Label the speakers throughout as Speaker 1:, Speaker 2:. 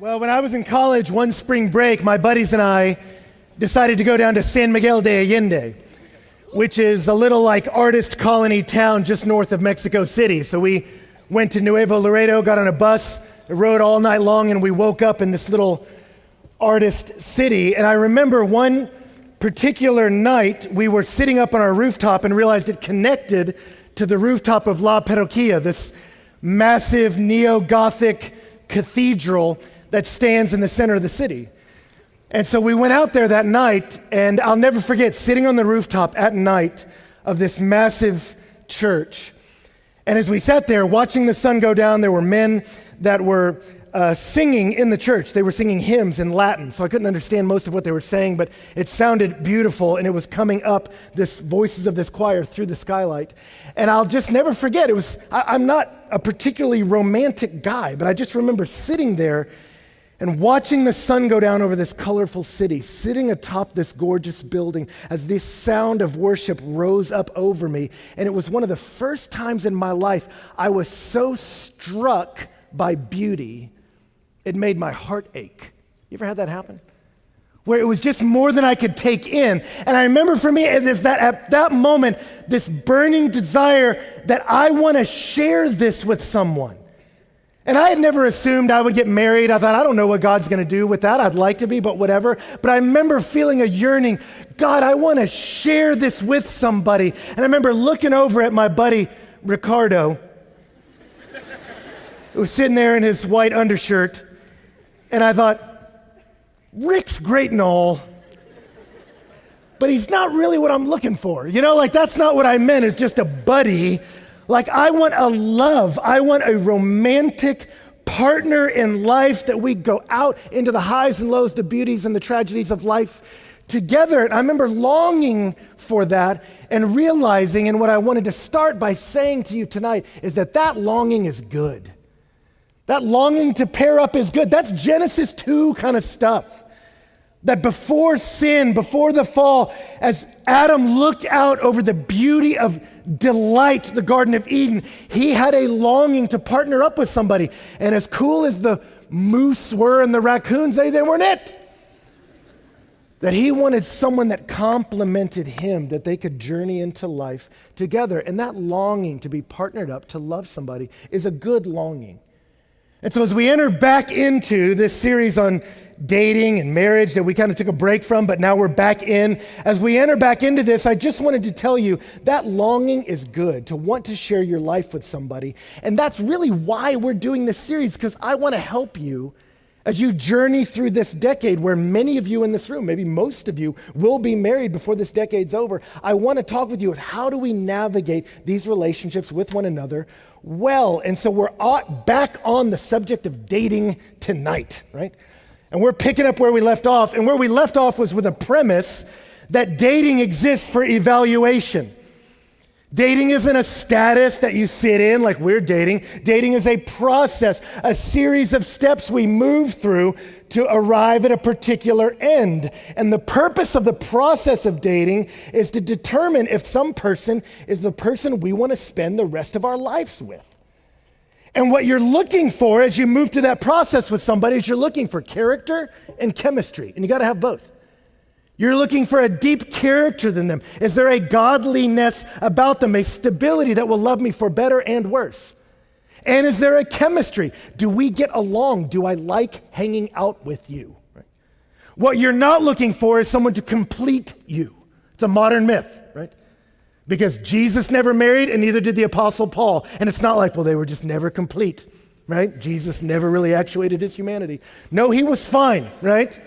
Speaker 1: Well, when I was in college, one spring break, my buddies and I decided to go down to San Miguel de Allende, which is a little like artist colony town just north of Mexico City. So we went to Nuevo Laredo, got on a bus, rode all night long, and we woke up in this little artist city. And I remember one particular night, we were sitting up on our rooftop and realized it connected to the rooftop of La Parroquia, this massive neo-Gothic cathedral that stands in the center of the city. And so we went out there that night, and I'll never forget sitting on the rooftop at night of this massive church. And as we sat there watching the sun go down, there were men that were singing in the church. They were singing hymns in Latin, so I couldn't understand most of what they were saying, but it sounded beautiful, and it was coming up, this voices of this choir through the skylight. And I'll just never forget, I'm not a particularly romantic guy, but I just remember sitting there and watching the sun go down over this colorful city, sitting atop this gorgeous building as this sound of worship rose up over me. And it was one of the first times in my life I was so struck by beauty, it made my heart ache. You ever had that happen? Where it was just more than I could take in. And I remember for me, it is that at that moment, this burning desire that I want to share this with someone. And I had never assumed I would get married. I thought, I don't know what God's going to do with that. I'd like to be, but whatever. But I remember feeling a yearning. God, I want to share this with somebody. And I remember looking over at my buddy, Ricardo, who was sitting there in his white undershirt. And I thought, Rick's great and all, but he's not really what I'm looking for. You know, like that's not what I meant. It's just a buddy. Like I want a love. I want a romantic partner in life that we go out into the highs and lows, the beauties and the tragedies of life together. And I remember longing for that and realizing, and what I wanted to start by saying to you tonight is that longing is good. That longing to pair up is good. That's Genesis 2 kind of stuff. That before sin, before the fall, as Adam looked out over the beauty of delight, the Garden of Eden, he had a longing to partner up with somebody. And as cool as the moose were and the raccoons, they weren't it. That he wanted someone that complemented him, that they could journey into life together. And that longing to be partnered up, to love somebody, is a good longing. And so as we enter back into this series on dating and marriage that we kind of took a break from, but now we're back in. As we enter back into this, I just wanted to tell you that longing is good, to want to share your life with somebody. And that's really why we're doing this series, because I want to help you as you journey through this decade where many of you in this room, maybe most of you, will be married before this decade's over. I want to talk with you about how do we navigate these relationships with one another well. And so we're back on the subject of dating tonight, right? And we're picking up where we left off. And where we left off was with a premise that dating exists for evaluation. Dating isn't a status that you sit in like we're dating. Dating is a process, a series of steps we move through to arrive at a particular end. And the purpose of the process of dating is to determine if some person is the person we want to spend the rest of our lives with. And what you're looking for as you move through that process with somebody is you're looking for character and chemistry. And you got to have both. You're looking for a deep character in them. Is there a godliness about them, a stability that will love me for better and worse? And is there a chemistry? Do we get along? Do I like hanging out with you? Right? What you're not looking for is someone to complete you. It's a modern myth, right? Because Jesus never married and neither did the Apostle Paul. And it's not like, well, they were just never complete, right? Jesus never really actuated his humanity. No, he was fine, right?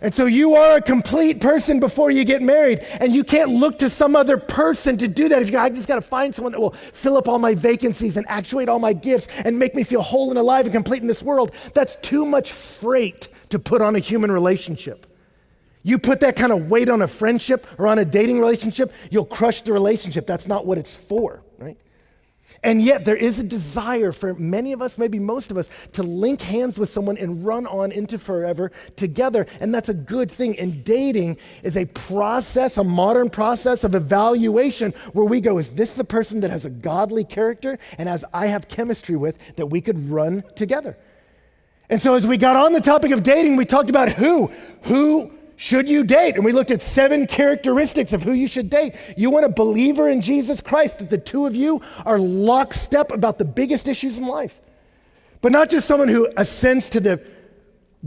Speaker 1: And so you are a complete person before you get married, and you can't look to some other person to do that. If you go, I just got to find someone that will fill up all my vacancies and actuate all my gifts and make me feel whole and alive and complete in this world, that's too much freight to put on a human relationship. You put that kind of weight on a friendship or on a dating relationship, you'll crush the relationship. That's not what it's for, right? And yet there is a desire for many of us, maybe most of us, to link hands with someone and run on into forever together. And that's a good thing. And dating is a process, a modern process of evaluation where we go, is this the person that has a godly character and as I have chemistry with that we could run together? And so as we got on the topic of dating, we talked about who should you date? And we looked at 7 characteristics of who you should date. You want a believer in Jesus Christ, that the two of you are lockstep about the biggest issues in life. But not just someone who assents to the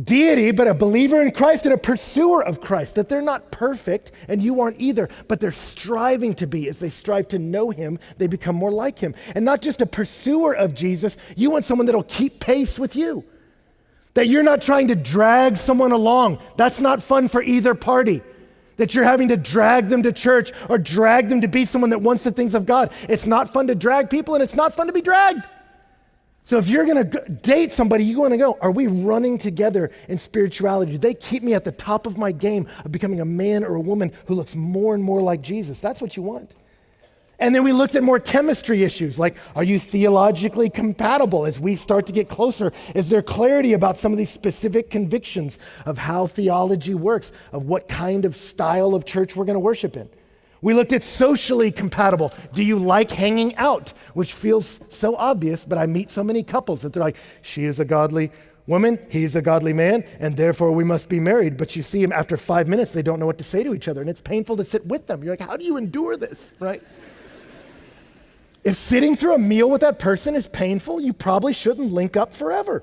Speaker 1: deity, but a believer in Christ and a pursuer of Christ, that they're not perfect and you aren't either, but they're striving to be. As they strive to know him, they become more like him. And not just a pursuer of Jesus, you want someone that'll keep pace with you. That you're not trying to drag someone along. That's not fun for either party. That you're having to drag them to church or drag them to be someone that wants the things of God. It's not fun to drag people, and it's not fun to be dragged. So if you're going to date somebody, you want to go, are we running together in spirituality? Do they keep me at the top of my game of becoming a man or a woman who looks more and more like Jesus? That's what you want. And then we looked at more chemistry issues, like, are you theologically compatible? As we start to get closer, is there clarity about some of these specific convictions of how theology works, of what kind of style of church we're going to worship in? We looked at socially compatible. Do you like hanging out? Which feels so obvious, but I meet so many couples that they're like, she is a godly woman, he's a godly man, and therefore we must be married. But you see them after 5 minutes, they don't know what to say to each other, and it's painful to sit with them. You're like, how do you endure this, right? If sitting through a meal with that person is painful, you probably shouldn't link up forever.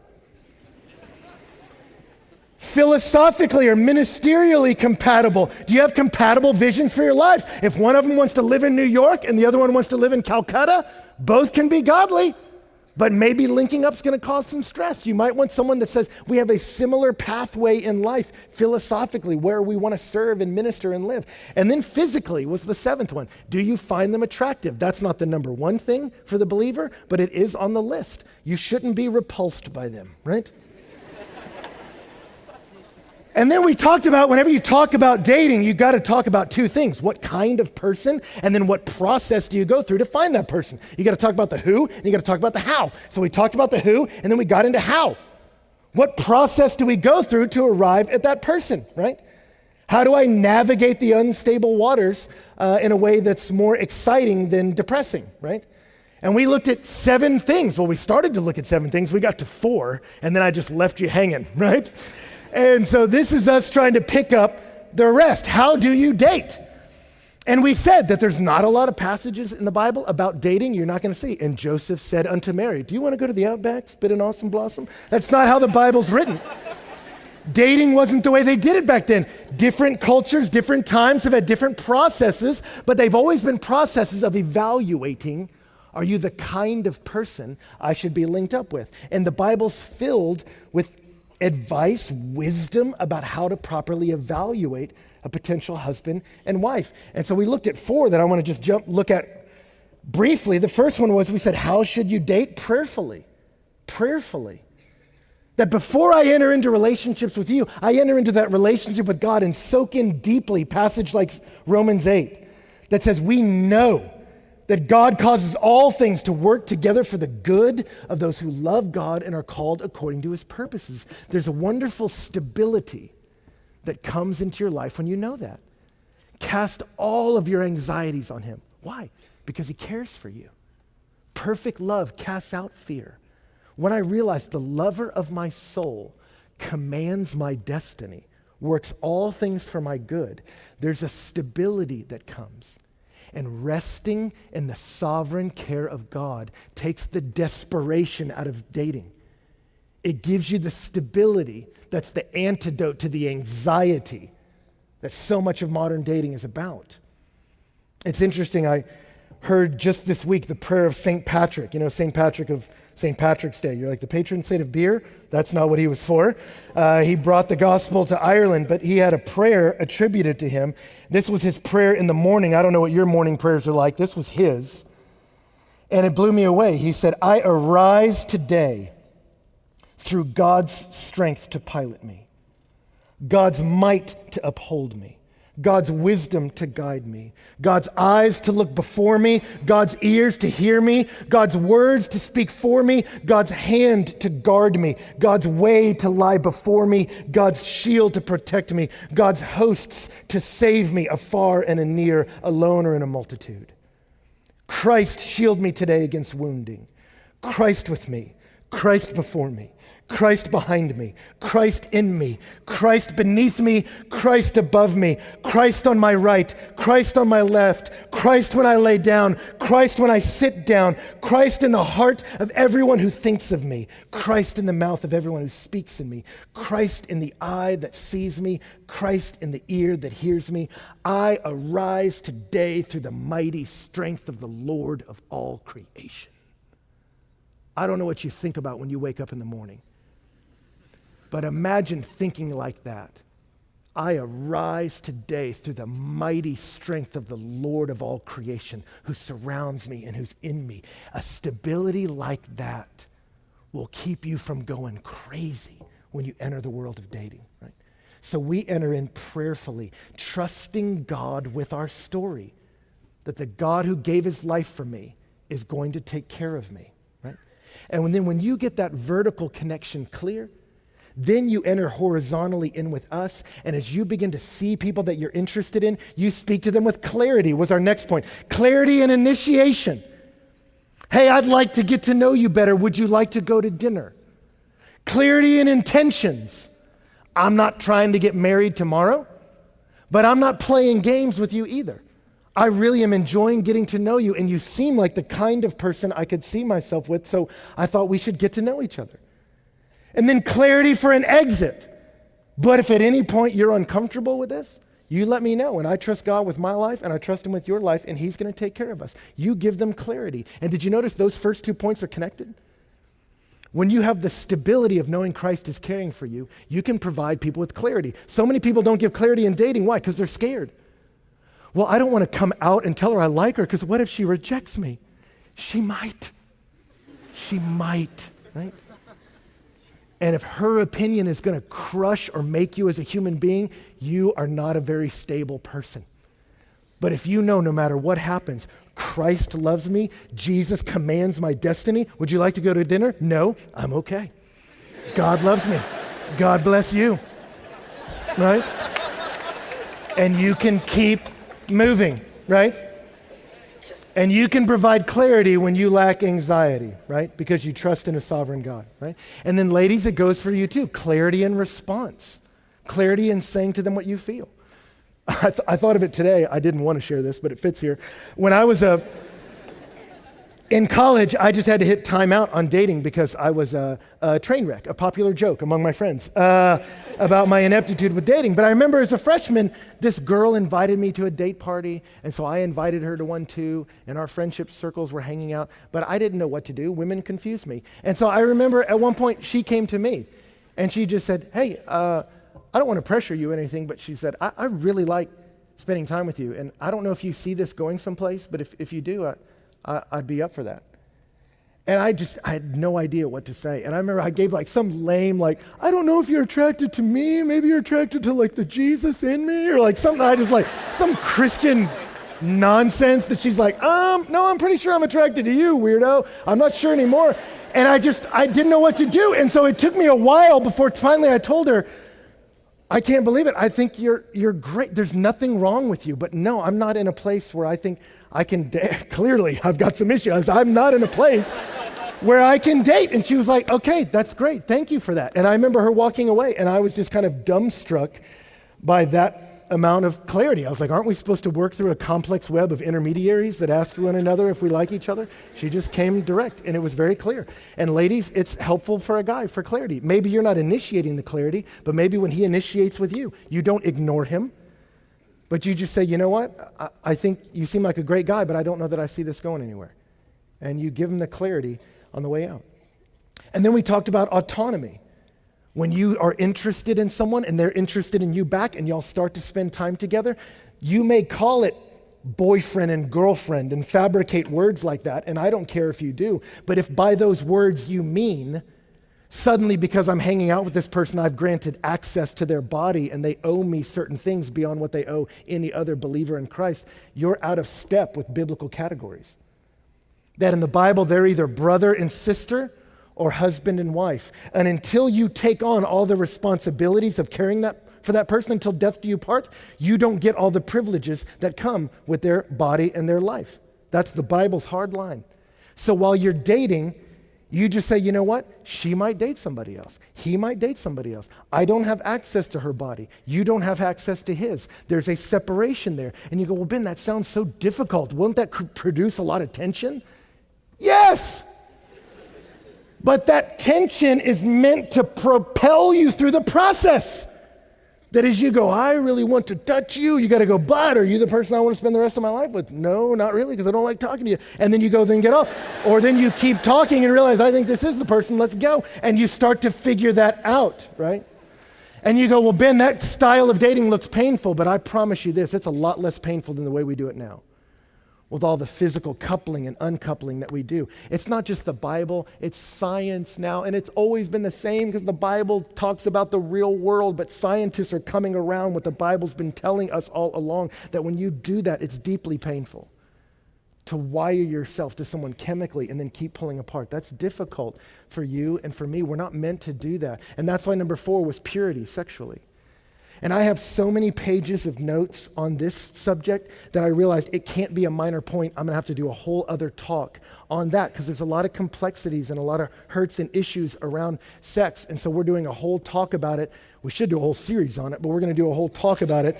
Speaker 1: Philosophically or ministerially compatible. Do you have compatible visions for your lives? If one of them wants to live in New York and the other one wants to live in Calcutta, both can be godly, but maybe linking up is going to cause some stress. You might want someone that says, we have a similar pathway in life, philosophically, where we want to serve and minister and live. And then physically was the 7th one. Do you find them attractive? That's not the number 1 thing for the believer, but it is on the list. You shouldn't be repulsed by them, right? And then we talked about, whenever you talk about dating, you got to talk about 2 things. What kind of person, and then what process do you go through to find that person? You got to talk about the who, and you got to talk about the how. So we talked about the who, and then we got into how. What process do we go through to arrive at that person, right? How do I navigate the unstable waters in a way that's more exciting than depressing, right? And we looked at 7 things. Well, we started to look at 7 things. We got to 4, and then I just left you hanging, right? And so this is us trying to pick up the rest. How do you date? And we said that there's not a lot of passages in the Bible about dating you're not going to see. And Joseph said unto Mary, do you want to go to the Outback, spit an awesome blossom? That's not how the Bible's written. Dating wasn't the way they did it back then. Different cultures, different times have had different processes, but they've always been processes of evaluating, are you the kind of person I should be linked up with? And the Bible's filled with advice, wisdom about how to properly evaluate a potential husband and wife. And so we looked at 4 that I want to just look at briefly. The first one was, we said, how should you date? Prayerfully. Prayerfully. That before I enter into relationships with you, I enter into that relationship with God and soak in deeply passage like Romans 8 that says we know that God causes all things to work together for the good of those who love God and are called according to his purposes. There's a wonderful stability that comes into your life when you know that. Cast all of your anxieties on him. Why? Because he cares for you. Perfect love casts out fear. When I realize the lover of my soul commands my destiny, works all things for my good, there's a stability that comes. And resting in the sovereign care of God takes the desperation out of dating. It gives you the stability that's the antidote to the anxiety that so much of modern dating is about. It's interesting, I heard just this week the prayer of St. Patrick. You know, St. Patrick's Day. You're like, the patron saint of beer? That's not what he was for. He brought the gospel to Ireland, but he had a prayer attributed to him. This was his prayer in the morning. I don't know what your morning prayers are like. This was his. And it blew me away. He said, I arise today through God's strength to pilot me, God's might to uphold me, God's wisdom to guide me, God's eyes to look before me, God's ears to hear me, God's words to speak for me, God's hand to guard me, God's way to lie before me, God's shield to protect me, God's hosts to save me afar and anear, alone or in a multitude. Christ shield me today against wounding. Christ with me, Christ before me, Christ behind me, Christ in me, Christ beneath me, Christ above me, Christ on my right, Christ on my left, Christ when I lay down, Christ when I sit down, Christ in the heart of everyone who thinks of me, Christ in the mouth of everyone who speaks in me, Christ in the eye that sees me, Christ in the ear that hears me. I arise today through the mighty strength of the Lord of all creation. I don't know what you think about when you wake up in the morning, but imagine thinking like that. I arise today through the mighty strength of the Lord of all creation who surrounds me and who's in me. A stability like that will keep you from going crazy when you enter the world of dating, right? So we enter in prayerfully, trusting God with our story, that the God who gave his life for me is going to take care of me, right? And then when you get that vertical connection clear, then you enter horizontally in with us, and as you begin to see people that you're interested in, you speak to them with clarity, was our next point. Clarity and initiation. Hey, I'd like to get to know you better. Would you like to go to dinner? Clarity and intentions. I'm not trying to get married tomorrow, but I'm not playing games with you either. I really am enjoying getting to know you, and you seem like the kind of person I could see myself with, so I thought we should get to know each other. And then clarity for an exit. But if at any point you're uncomfortable with this, you let me know, and I trust God with my life, and I trust him with your life, and he's going to take care of us. You give them clarity. And did you notice those first 2 points are connected? When you have the stability of knowing Christ is caring for you, you can provide people with clarity. So many people don't give clarity in dating. Why? Because they're scared. Well, I don't want to come out and tell her I like her, because what if she rejects me? She might. She might, right? And if her opinion is going to crush or make you as a human being, you are not a very stable person. But if you know no matter what happens, Christ loves me, Jesus commands my destiny, would you like to go to dinner? No, I'm okay. God loves me. God bless you. Right? And you can keep moving, right? And you can provide clarity when you lack anxiety, right? Because you trust in a sovereign God, right? And then ladies, it goes for you too. Clarity in response. Clarity in saying to them what you feel. I thought of it today. I didn't want to share this, but it fits here. When I was in college, I just had to hit time out on dating because I was a train wreck, a popular joke among my friends about my ineptitude with dating. But I remember as a freshman, this girl invited me to a date party, and so I invited her to one too, and our friendship circles were hanging out, but I didn't know what to do. Women confused me. And so I remember at one point, she came to me, and she just said, hey, I don't want to pressure you or anything, but she said, I really like spending time with you, and I don't know if you see this going someplace, but if you do, I'd be up for that. And I had no idea what to say. And I remember I gave like some lame, I don't know if you're attracted to me, maybe you're attracted to like the Jesus in me, or like something, I just like some Christian nonsense that she's like, no, I'm pretty sure I'm attracted to you, weirdo. I'm not sure anymore. And I didn't know what to do. And so it took me a while before finally I told her, I can't believe it. I think you're great. There's nothing wrong with you. But no, I'm not in a place where I think I can clearly, I've got some issues. I'm not in a place where I can date. And she was like, okay, that's great. Thank you for that. And I remember her walking away, and I was just kind of dumbstruck by that amount of clarity. I was like, aren't we supposed to work through a complex web of intermediaries that ask one another if we like each other? She just came direct, and it was very clear. And ladies, it's helpful for a guy for clarity. Maybe you're not initiating the clarity, but maybe when he initiates with you, you don't ignore him, but you just say, you know what? I think you seem like a great guy, but I don't know that I see this going anywhere. And you give him the clarity on the way out. And then we talked about autonomy. When you are interested in someone and they're interested in you back and y'all start to spend time together, you may call it boyfriend and girlfriend and fabricate words like that, and I don't care if you do, but if by those words you mean, suddenly because I'm hanging out with this person, I've granted access to their body and they owe me certain things beyond what they owe any other believer in Christ, you're out of step with biblical categories. That in the Bible, they're either brother and sister or husband and wife. And until you take on all the responsibilities of caring for that person until death do you part, you don't get all the privileges that come with their body and their life. That's the Bible's hard line. So while you're dating, You just say, you know what? She might date somebody else. He might date somebody else. I don't have access to her body. You don't have access to his. There's a separation there. And you go, well, Ben, that sounds so difficult. Won't that produce a lot of tension? Yes! But that tension is meant to propel you through the process. That as you go, I really want to touch you, you got to go, but are you the person I want to spend the rest of my life with? No, not really, because I don't like talking to you. And then you go, then get off. Or then you keep talking and realize, I think this is the person, let's go. And you start to figure that out, right? And you go, well, Ben, that style of dating looks painful, but I promise you this, it's a lot less painful than the way we do it now, with all the physical coupling and uncoupling that we do. It's not just the Bible, it's science now, and it's always been the same because the Bible talks about the real world, but scientists are coming around what the Bible's been telling us all along, that when you do that, it's deeply painful to wire yourself to someone chemically and then keep pulling apart. That's difficult for you and for me. We're not meant to do that. And that's why number 4 was purity sexually. And I have so many pages of notes on this subject that I realized it can't be a minor point. I'm going to have to do a whole other talk on that because there's a lot of complexities and a lot of hurts and issues around sex. And so we're doing a whole talk about it. We should do a whole series on it, but we're going to do a whole talk about it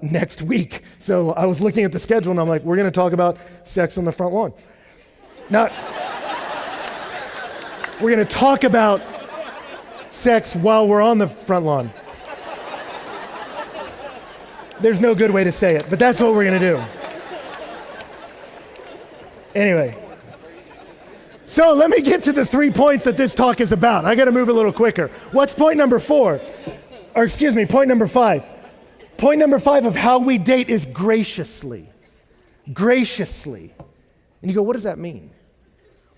Speaker 1: next week. So I was looking at the schedule and I'm like, we're going to talk about sex on the front lawn. Now, we're going to talk about sex while we're on the front lawn. There's no good way to say it, but that's what we're going to do. Anyway, so let me get to the 3 points that this talk is about. I got to move a little quicker. What's point number 4? Or excuse me, point number 5. Point number 5 of how we date is graciously. Graciously. And you go, what does that mean?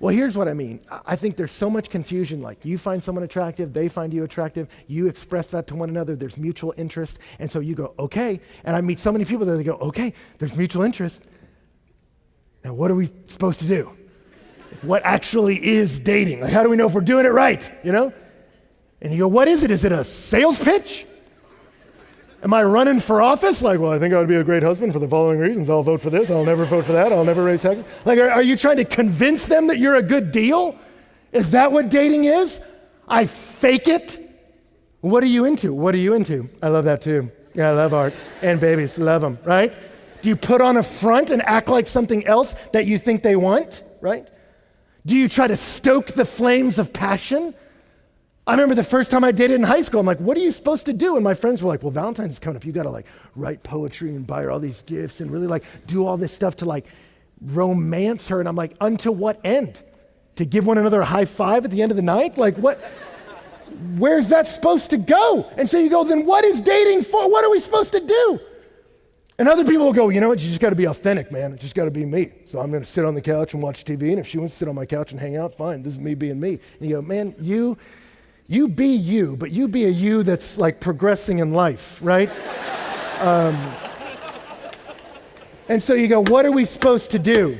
Speaker 1: Well, here's what I mean. I think there's so much confusion, like you find someone attractive, they find you attractive, you express that to one another, there's mutual interest, and so you go, okay, and I meet so many people that they go, okay, there's mutual interest. Now what are we supposed to do? What actually is dating? Like, how do we know if we're doing it right, you know? And you go, what is it? Is it a sales pitch? Am I running for office? Like, well, I think I would be a great husband for the following reasons. I'll vote for this. I'll never vote for that. I'll never raise taxes. Like, are you trying to convince them that you're a good deal? Is that what dating is? I fake it? What are you into? What are you into? I love that too. Yeah, I love art. And babies, love them, right? Do you put on a front and act like something else that you think they want, right? Do you try to stoke the flames of passion? I remember the first time I dated in high school, I'm like, what are you supposed to do? And my friends were like, well, Valentine's is coming up. You got to like write poetry and buy her all these gifts and really like do all this stuff to like romance her. And I'm like, unto what end? To give one another a high five at the end of the night? Like what? Where's that supposed to go? And so you go, then what is dating for? What are we supposed to do? And other people will go, you know what? You just got to be authentic, man. It just got to be me. So I'm going to sit on the couch and watch TV. And if she wants to sit on my couch and hang out, fine. This is me being me. And you go, man, you be you, but you be a you that's like progressing in life, right? And so you go, what are we supposed to do?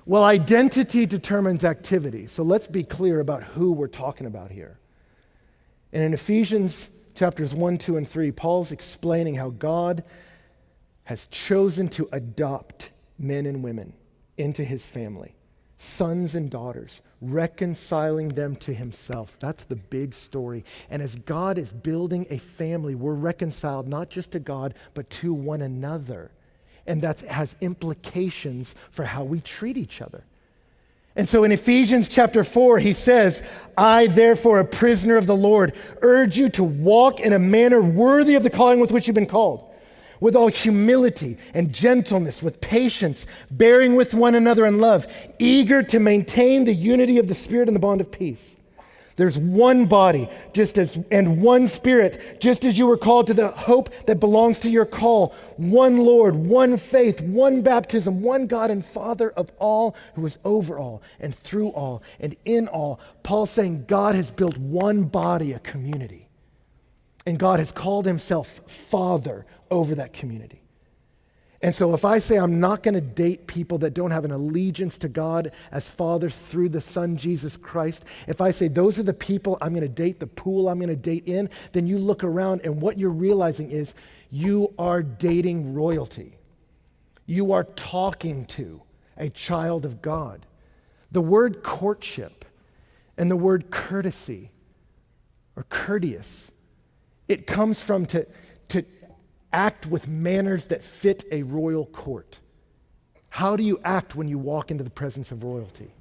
Speaker 1: Well, identity determines activity. So let's be clear about who we're talking about here. And in Ephesians chapters 1, 2, and 3, Paul's explaining how God has chosen to adopt men and women into his family, sons and daughters, reconciling them to himself. That's the big story. And as God is building a family, we're reconciled not just to God, but to one another. And that has implications for how we treat each other. And so in Ephesians chapter 4, he says, I, therefore, a prisoner of the Lord, urge you to walk in a manner worthy of the calling with which you've been called, with all humility and gentleness, with patience, bearing with one another in love, eager to maintain the unity of the Spirit and the bond of peace. There's one body, and one Spirit, just as you were called to the hope that belongs to your call. One Lord, one faith, one baptism, one God and Father of all, who is over all and through all and in all. Paul's saying God has built one body, a community. And God has called himself Father over that community. And so if I say I'm not going to date people that don't have an allegiance to God as Father through the Son, Jesus Christ, if I say those are the people I'm going to date, the pool I'm going to date in, then you look around and what you're realizing is you are dating royalty. You are talking to a child of God. The word courtship and the word courtesy or courteous, it comes from to act with manners that fit a royal court. How do you act when you walk into the presence of royalty?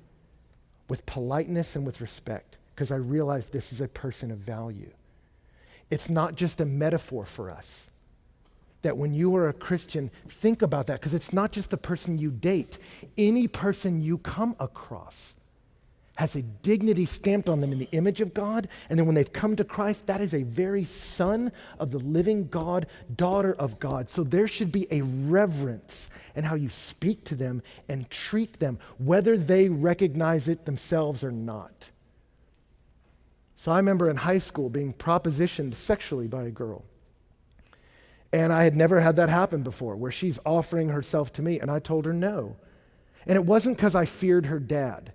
Speaker 1: With politeness and with respect, because I realize this is a person of value. It's not just a metaphor for us. That when you are a Christian, think about that, because it's not just the person you date. Any person you come across has a dignity stamped on them in the image of God, and then when they've come to Christ, that is a very son of the living God, daughter of God. So there should be a reverence in how you speak to them and treat them, whether they recognize it themselves or not. So I remember in high school being propositioned sexually by a girl. And I had never had that happen before, where she's offering herself to me, and I told her no. And it wasn't because I feared her dad.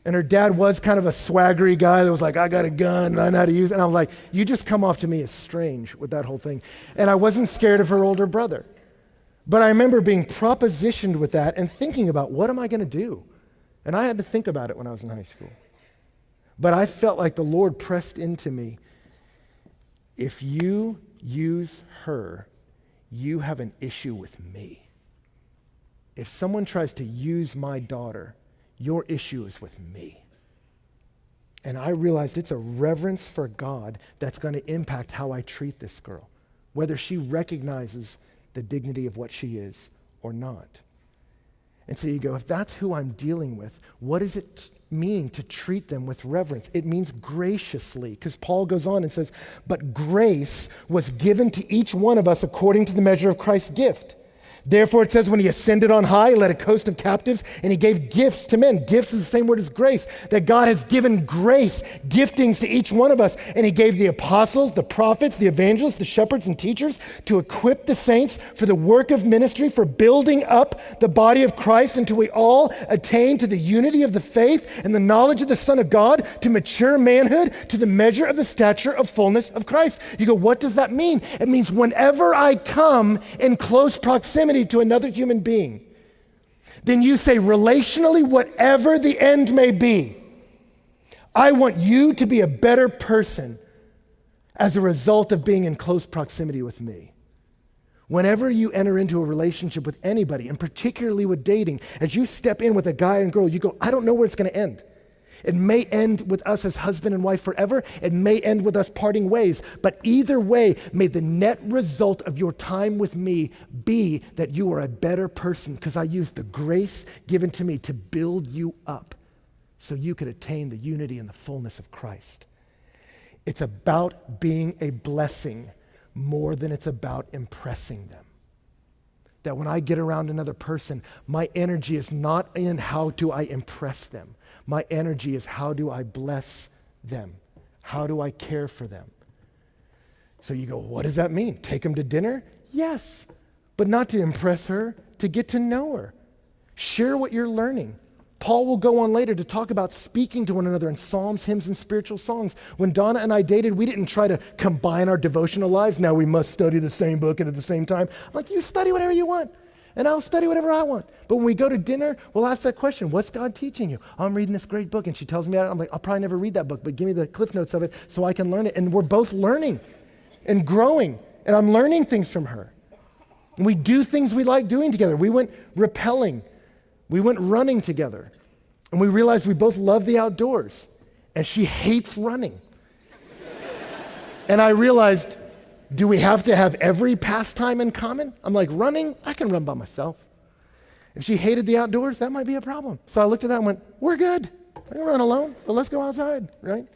Speaker 1: And her dad was kind of a swaggery guy that was like, I got a gun and I know how to use it. And I was like, you just come off to me as strange with that whole thing. And I wasn't scared of her older brother. But I remember being propositioned with that and thinking about, what am I going to do? And I had to think about it when I was in high school. But I felt like the Lord pressed into me, if you use her, you have an issue with me. If someone tries to use my daughter, your issue is with me. And I realized it's a reverence for God that's going to impact how I treat this girl, whether she recognizes the dignity of what she is or not. And so you go, if that's who I'm dealing with, what does it mean to treat them with reverence? It means graciously, because Paul goes on and says, but grace was given to each one of us according to the measure of Christ's gift. Therefore, it says when he ascended on high, he led a coast of captives, and he gave gifts to men. Gifts is the same word as grace, that God has given grace, giftings to each one of us. And he gave the apostles, the prophets, the evangelists, the shepherds, and teachers to equip the saints for the work of ministry, for building up the body of Christ until we all attain to the unity of the faith and the knowledge of the Son of God, to mature manhood, to the measure of the stature of fullness of Christ. You go, what does that mean? It means whenever I come in close proximity to another human being, then you say relationally, whatever the end may be, I want you to be a better person as a result of being in close proximity with me. Whenever you enter into a relationship with anybody, and particularly with dating, as you step in with a guy and girl, you go, I don't know where it's going to end. It may end with us as husband and wife forever. It may end with us parting ways. But either way, may the net result of your time with me be that you are a better person, because I used the grace given to me to build you up so you could attain the unity and the fullness of Christ. It's about being a blessing more than it's about impressing them. That when I get around another person, my energy is not in how do I impress them. My energy is how do I bless them? How do I care for them? So you go, what does that mean? Take them to dinner? Yes, but not to impress her, to get to know her. Share what you're learning. Paul will go on later to talk about speaking to one another in psalms, hymns, and spiritual songs. When Donna and I dated, we didn't try to combine our devotional lives. Now we must study the same book and at the same time. I'm like, you study whatever you want, and I'll study whatever I want. But when we go to dinner, we'll ask that question, what's God teaching you? I'm reading this great book, and she tells me about it. I'm like, I'll probably never read that book, but give me the cliff notes of it so I can learn it. And we're both learning and growing, and I'm learning things from her. And we do things we like doing together. We went rappelling. We went running together, and we realized we both love the outdoors, and she hates running. And I realized, do we have to have every pastime in common? I'm like, running, I can run by myself. If she hated the outdoors, that might be a problem. So I looked at that and went, we're good. I can run alone, but let's go outside, right?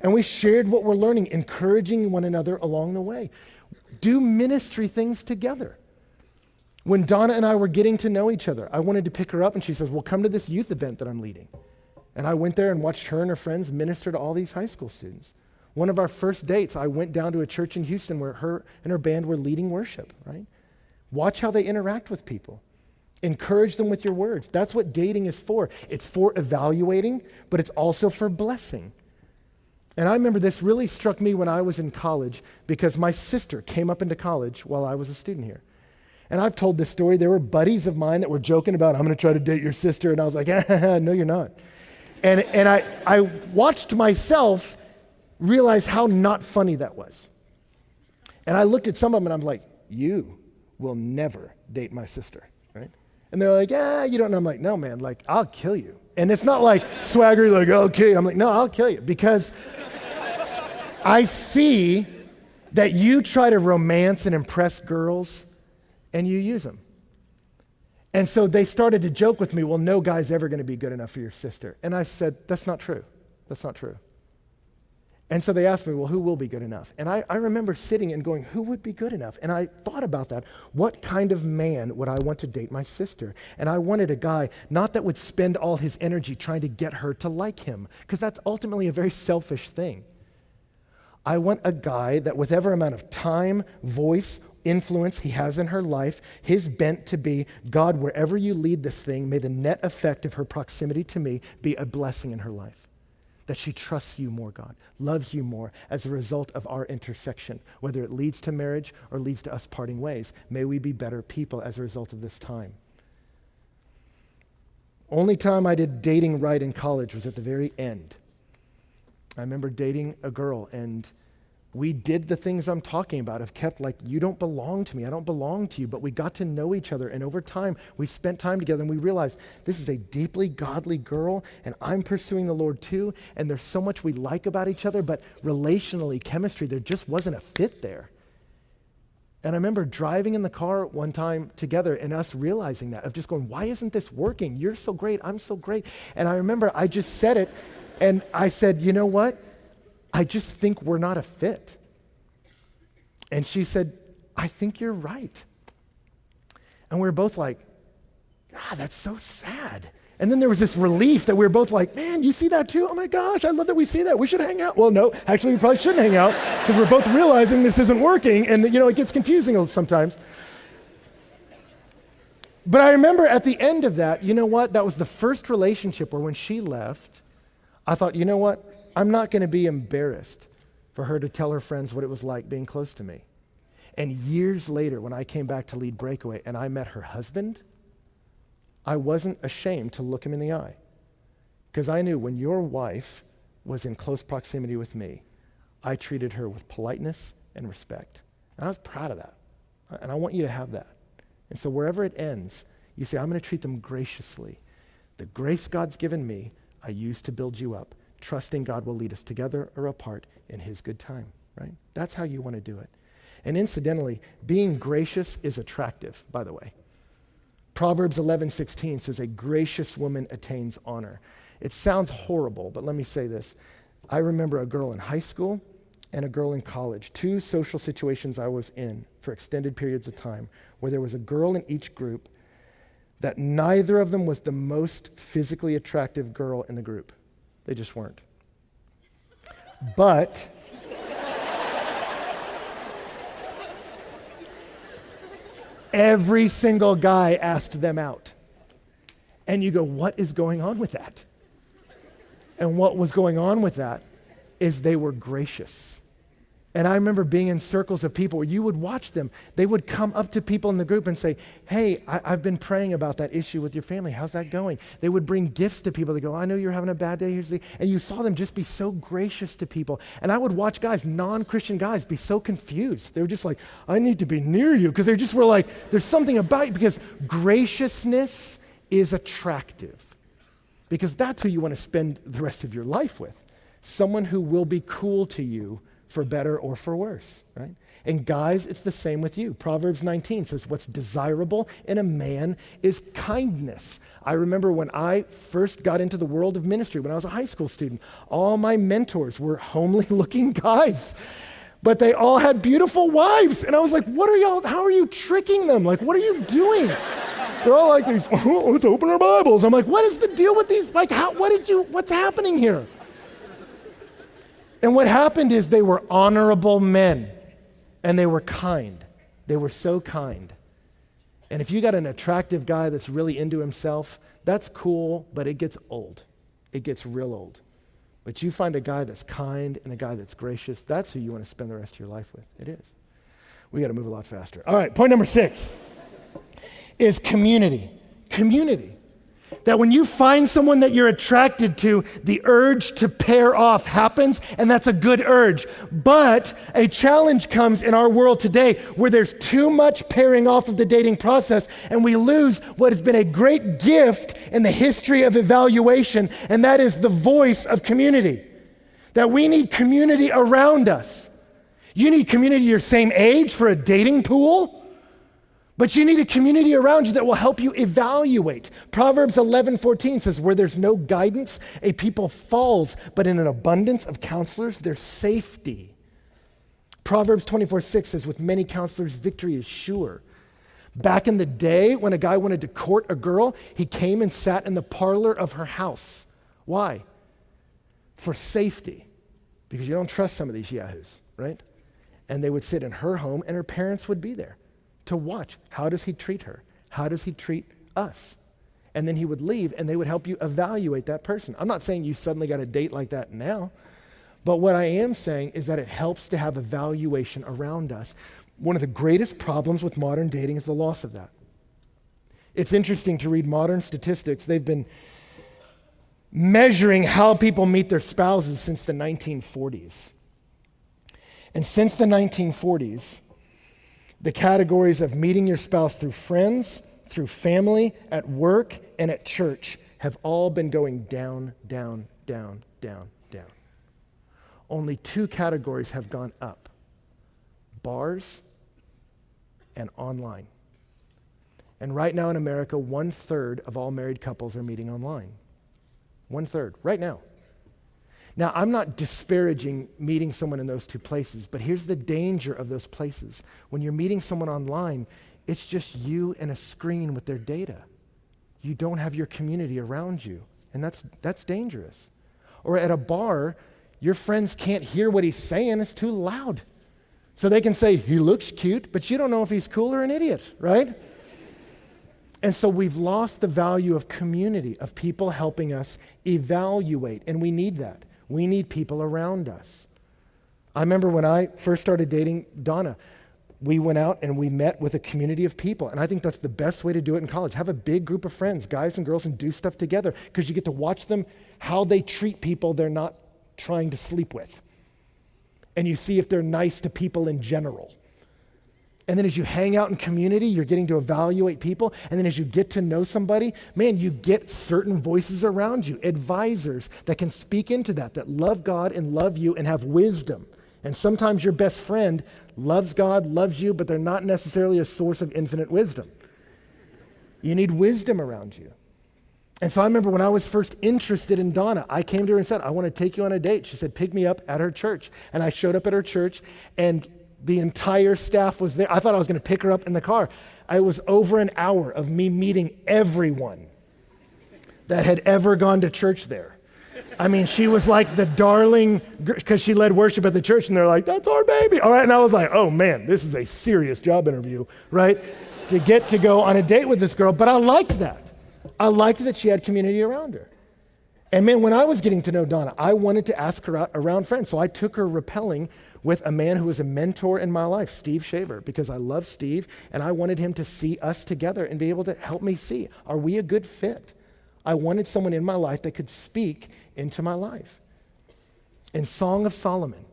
Speaker 1: And we shared what we're learning, encouraging one another along the way. Do ministry things together. When Donna and I were getting to know each other, I wanted to pick her up, and she says, well, come to this youth event that I'm leading. And I went there and watched her and her friends minister to all these high school students. One of our first dates, I went down to a church in Houston where her and her band were leading worship, right? Watch how they interact with people. Encourage them with your words. That's what dating is for. It's for evaluating, but it's also for blessing. And I remember this really struck me when I was in college, because my sister came up into college while I was a student here. And I've told this story. There were buddies of mine that were joking about, I'm going to try to date your sister. And I was like, no, you're not. And I watched myself realize how not funny that was. And I looked at some of them and I'm like, you will never date my sister, right? And they're like, you don't know. I'm like, no, man, like, I'll kill you. And it's not like swagger, like, okay. I'm like, no, I'll kill you. Because I see that you try to romance and impress girls and you use them. And so they started to joke with me, well, no guy's ever going to be good enough for your sister. And I said, that's not true. That's not true. And so they asked me, well, who will be good enough? And I remember sitting and going, who would be good enough? And I thought about that. What kind of man would I want to date my sister? And I wanted a guy, not that would spend all his energy trying to get her to like him, because that's ultimately a very selfish thing. I want a guy that with every amount of time, voice, influence he has in her life, his bent to be, God, wherever you lead this thing, may the net effect of her proximity to me be a blessing in her life. That she trusts you more, God, loves you more as a result of our intersection, whether it leads to marriage or leads to us parting ways. May we be better people as a result of this time. Only time I did dating right in college was at the very end. I remember dating a girl, and we did the things I'm talking about, have kept like, you don't belong to me, I don't belong to you, but we got to know each other, and over time, we spent time together, and we realized this is a deeply godly girl, and I'm pursuing the Lord too, and there's so much we like about each other, but relationally, chemistry, there just wasn't a fit there. And I remember driving in the car one time together and us realizing that, of just going, why isn't this working? You're so great, I'm so great. And I remember I just said it, and I said, you know what? I just think we're not a fit. And she said, I think you're right. And we were both like, God, that's so sad. And then there was this relief that we were both like, man, you see that too? Oh my gosh, I love that we see that. We should hang out. Well, no, actually we probably shouldn't hang out because we're both realizing this isn't working, and it gets confusing sometimes. But I remember at the end of that, you know what? That was the first relationship where when she left, I thought, you know what? I'm not going to be embarrassed for her to tell her friends what it was like being close to me. And years later, when I came back to lead Breakaway and I met her husband, I wasn't ashamed to look him in the eye. Because I knew when your wife was in close proximity with me, I treated her with politeness and respect. And I was proud of that. And I want you to have that. And so wherever it ends, you say, I'm going to treat them graciously. The grace God's given me, I use to build you up, trusting God will lead us together or apart in his good time, right? That's how you want to do it. And incidentally, being gracious is attractive, by the way. Proverbs 11:16 says, a gracious woman attains honor. It sounds horrible, but let me say this. I remember a girl in high school and a girl in college, two social situations I was in for extended periods of time, where there was a girl in each group that neither of them was the most physically attractive girl in the group. They just weren't. But every single guy asked them out. And you go, what is going on with that? And what was going on with that is they were gracious. And I remember being in circles of people where you would watch them. They would come up to people in the group and say, hey, I've been praying about that issue with your family. How's that going? They would bring gifts to people. They go, I know you're having a bad day. And you saw them just be so gracious to people. And I would watch guys, non-Christian guys, be so confused. They were just like, I need to be near you. Because they just were like, there's something about you. Because graciousness is attractive. Because that's who you want to spend the rest of your life with. Someone who will be cool to you for better or for worse, right? And guys, it's the same with you. Proverbs 19 says, what's desirable in a man is kindness. I remember when I first got into the world of ministry, when I was a high school student, all my mentors were homely looking guys, but they all had beautiful wives. And I was like, how are you tricking them? Like, what are you doing? They're all like, let's open our Bibles. I'm like, what is the deal with these? Like, what's happening here? And what happened is they were honorable men, and they were kind. They were so kind. And if you got an attractive guy that's really into himself, that's cool, but it gets old. It gets real old. But you find a guy that's kind and a guy that's gracious, that's who you want to spend the rest of your life with. It is. We got to move a lot faster. All right, point number 6. is community. Community. That when you find someone that you're attracted to, the urge to pair off happens, and that's a good urge. But a challenge comes in our world today where there's too much pairing off of the dating process, and we lose what has been a great gift in the history of evaluation, and that is the voice of community. That we need community around us. You need community your same age for a dating pool. But you need a community around you that will help you evaluate. Proverbs 11:14 says, where there's no guidance, a people falls, but in an abundance of counselors, there's safety. Proverbs 24:6 says, with many counselors, victory is sure. Back in the day, when a guy wanted to court a girl, he came and sat in the parlor of her house. Why? For safety. Because you don't trust some of these yahoos, right? And they would sit in her home, and her parents would be there to watch. How does he treat her? How does he treat us? And then he would leave, and they would help you evaluate that person. I'm not saying you suddenly got a date like that now, but what I am saying is that it helps to have evaluation around us. One of the greatest problems with modern dating is the loss of that. It's interesting to read modern statistics. They've been measuring how people meet their spouses since the 1940s. And since the 1940s, the categories of meeting your spouse through friends, through family, at work, and at church have all been going down, down, down, down, down. Only two categories have gone up: bars and online. And right now in America, 1/3 of all married couples are meeting online. 1/3, right now. Now, I'm not disparaging meeting someone in those two places, but here's the danger of those places. When you're meeting someone online, it's just you and a screen with their data. You don't have your community around you, and that's dangerous. Or at a bar, your friends can't hear what he's saying, it's too loud. So they can say, he looks cute, but you don't know if he's cool or an idiot, right? And so we've lost the value of community, of people helping us evaluate, and we need that. We need people around us. I remember when I first started dating Donna, we went out and we met with a community of people, and I think that's the best way to do it in college. Have a big group of friends, guys and girls, and do stuff together, because you get to watch them, how they treat people they're not trying to sleep with. And you see if they're nice to people in general. And then as you hang out in community, you're getting to evaluate people. And then as you get to know somebody, man, you get certain voices around you, advisors that can speak into that love God and love you and have wisdom. And sometimes your best friend loves God, loves you, but they're not necessarily a source of infinite wisdom. You need wisdom around you. And so I remember when I was first interested in Donna, I came to her and said, I want to take you on a date. She said, pick me up at her church. And I showed up at her church, and the entire staff was there. I thought I was going to pick her up in the car. It was over an hour of me meeting everyone that had ever gone to church there. I mean, she was like the darling, because she led worship at the church, and they're like, that's our baby. All right, and I was like, oh man, this is a serious job interview, right? To get to go on a date with this girl, but I liked that. I liked that she had community around her. And man, when I was getting to know Donna, I wanted to ask her out around friends, so I took her rappelling with a man who was a mentor in my life, Steve Shaver, because I love Steve, and I wanted him to see us together and be able to help me see, are we a good fit? I wanted someone in my life that could speak into my life. In Song of Solomon,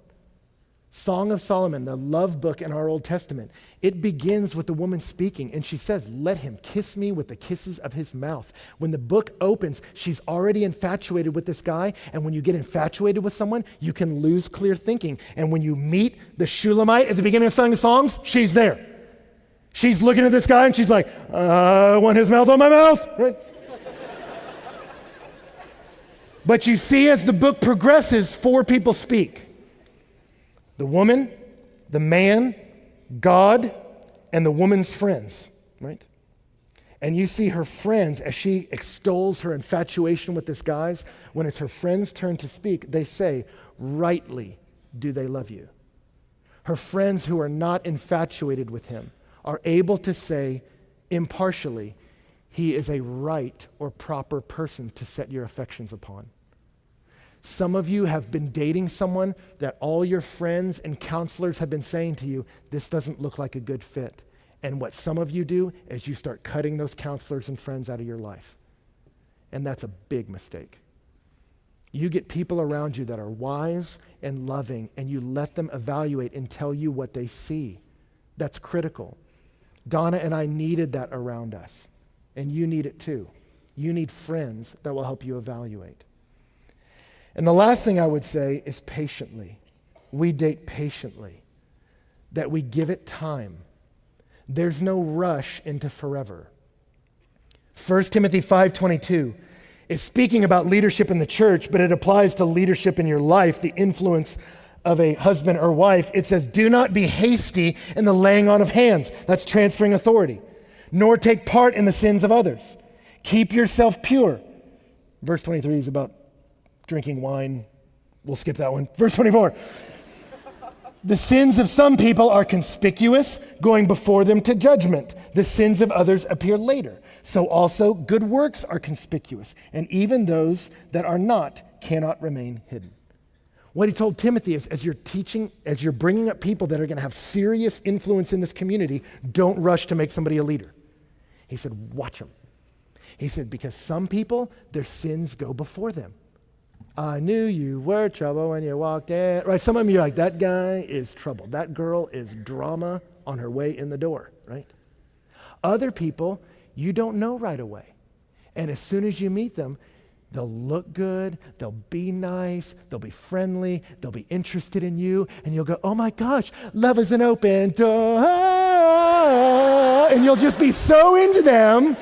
Speaker 1: the love book in our Old Testament, it begins with the woman speaking, and she says, let him kiss me with the kisses of his mouth. When the book opens, she's already infatuated with this guy, and when you get infatuated with someone, you can lose clear thinking. And when you meet the Shulamite at the beginning of Song of Songs, she's there. She's looking at this guy, and she's like, I want his mouth on my mouth. Right? But you see, as the book progresses, 4 people speak. The woman, the man, God, and the woman's friends, right? And you see her friends, as she extols her infatuation with this guy, when it's her friend's turn to speak, they say, rightly do they love you. Her friends who are not infatuated with him are able to say impartially, he is a right or proper person to set your affections upon. Some of you have been dating someone that all your friends and counselors have been saying to you, this doesn't look like a good fit. And what some of you do is you start cutting those counselors and friends out of your life. And that's a big mistake. You get people around you that are wise and loving, and you let them evaluate and tell you what they see. That's critical. Donna and I needed that around us, and you need it too. You need friends that will help you evaluate. And the last thing I would say is patiently. We date patiently, that we give it time. There's no rush into forever. 1 Timothy 5:22 is speaking about leadership in the church, but it applies to leadership in your life, the influence of a husband or wife. It says, do not be hasty in the laying on of hands. That's transferring authority. Nor take part in the sins of others. Keep yourself pure. Verse 23 is about drinking wine. We'll skip that one. Verse 24. The sins of some people are conspicuous, going before them to judgment. The sins of others appear later. So also good works are conspicuous, and even those that are not cannot remain hidden. What he told Timothy is, as you're teaching, as you're bringing up people that are going to have serious influence in this community, don't rush to make somebody a leader. He said, watch them. He said, because some people, their sins go before them. I knew you were trouble when you walked in. Right? Some of you are like, that guy is trouble. That girl is drama on her way in the door, right? Other people, you don't know right away. And as soon as you meet them, they'll look good, they'll be nice, they'll be friendly, they'll be interested in you, and you'll go, oh my gosh, love is an open door. And you'll just be so into them,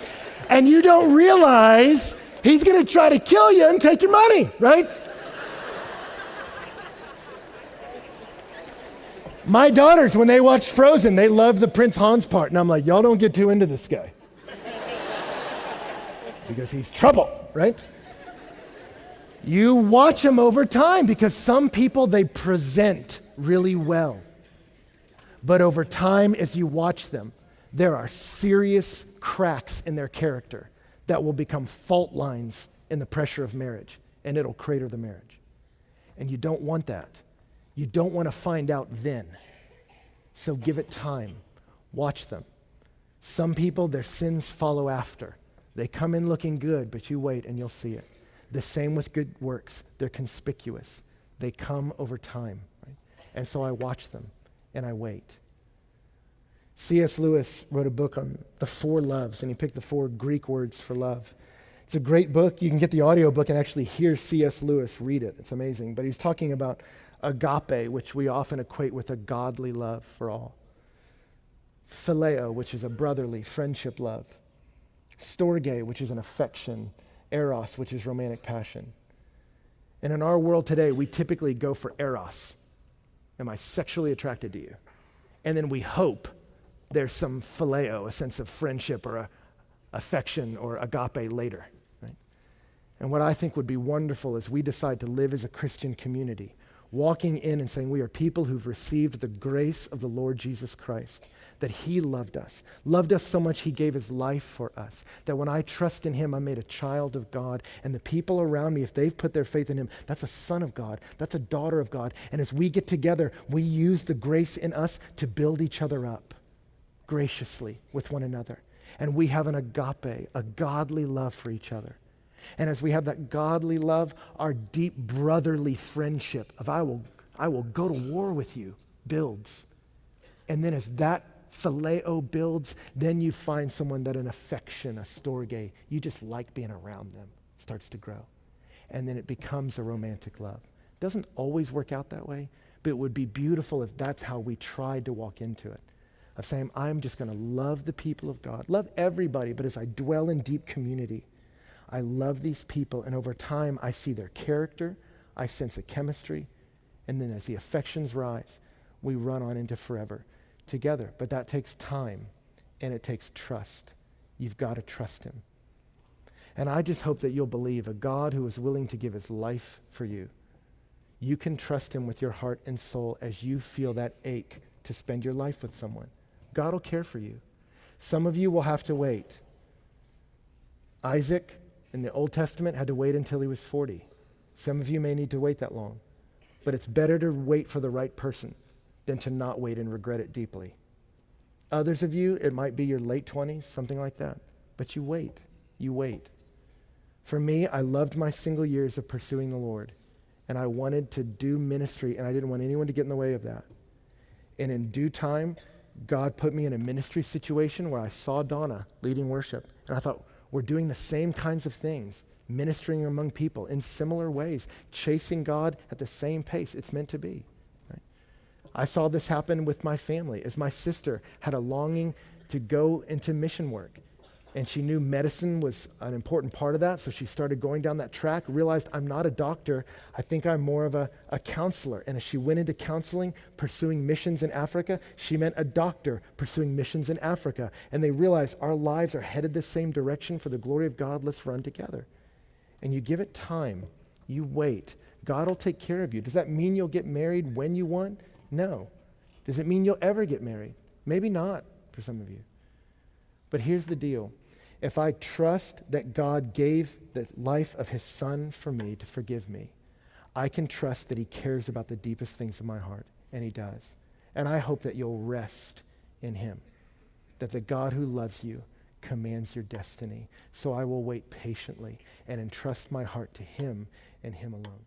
Speaker 1: and you don't realize he's going to try to kill you and take your money, right? My daughters, when they watch Frozen, they love the Prince Hans part, and I'm like, y'all don't get too into this guy. Because he's trouble, right? You watch them over time, because some people, they present really well. But over time, as you watch them, there are serious cracks in their character that will become fault lines in the pressure of marriage, and it'll crater the marriage. And you don't want that. You don't want to find out then. So give it time. Watch them. Some people, their sins follow after. They come in looking good, but you wait and you'll see it. The same with good works. They're conspicuous. They come over time. Right? And so I watch them and I wait. C.S. Lewis wrote a book on the 4 loves, and he picked the 4 Greek words for love. It's a great book. You can get the audio book and actually hear C.S. Lewis read it. It's amazing. But he's talking about agape, which we often equate with a godly love for all. Phileo, which is a brotherly friendship love. Storge, which is an affection. Eros, which is romantic passion. And in our world today, we typically go for eros. Am I sexually attracted to you? And then we hope there's some phileo, a sense of friendship or a affection or agape later. Right? And what I think would be wonderful is we decide to live as a Christian community, walking in and saying we are people who've received the grace of the Lord Jesus Christ, that he loved us so much he gave his life for us, that when I trust in him, I'm made a child of God, and the people around me, if they've put their faith in him, that's a son of God, that's a daughter of God. And as we get together, we use the grace in us to build each other up graciously with one another. And we have an agape, a godly love for each other. And as we have that godly love, our deep brotherly friendship of I will go to war with you builds. And then as that phileo builds, then you find someone that an affection, a storge, you just like being around them, starts to grow. And then it becomes a romantic love. It doesn't always work out that way, but it would be beautiful if that's how we tried to walk into it. Of saying, I'm just going to love the people of God, love everybody, but as I dwell in deep community, I love these people, and over time, I see their character, I sense a chemistry, and then as the affections rise, we run on into forever together. But that takes time, and it takes trust. You've got to trust him. And I just hope that you'll believe a God who is willing to give his life for you. You can trust him with your heart and soul as you feel that ache to spend your life with someone. God will care for you. Some of you will have to wait. Isaac in the Old Testament had to wait until he was 40. Some of you may need to wait that long. But it's better to wait for the right person than to not wait and regret it deeply. Others of you, it might be your late 20s, something like that. But you wait. You wait. For me, I loved my single years of pursuing the Lord, and I wanted to do ministry, and I didn't want anyone to get in the way of that. And in due time, God put me in a ministry situation where I saw Donna leading worship, and I thought, we're doing the same kinds of things, ministering among people in similar ways, chasing God at the same pace it's meant to be. Right? I saw this happen with my family as my sister had a longing to go into mission work. And she knew medicine was an important part of that, so she started going down that track, realized I'm not a doctor, I think I'm more of a counselor. And as she went into counseling, pursuing missions in Africa, she meant a doctor pursuing missions in Africa. And they realized our lives are headed the same direction for the glory of God, let's run together. And you give it time, you wait. God will take care of you. Does that mean you'll get married when you want? No. Does it mean you'll ever get married? Maybe not for some of you. But here's the deal. If I trust that God gave the life of his son for me to forgive me, I can trust that he cares about the deepest things of my heart, and he does. And I hope that you'll rest in him, that the God who loves you commands your destiny. So I will wait patiently and entrust my heart to him and him alone.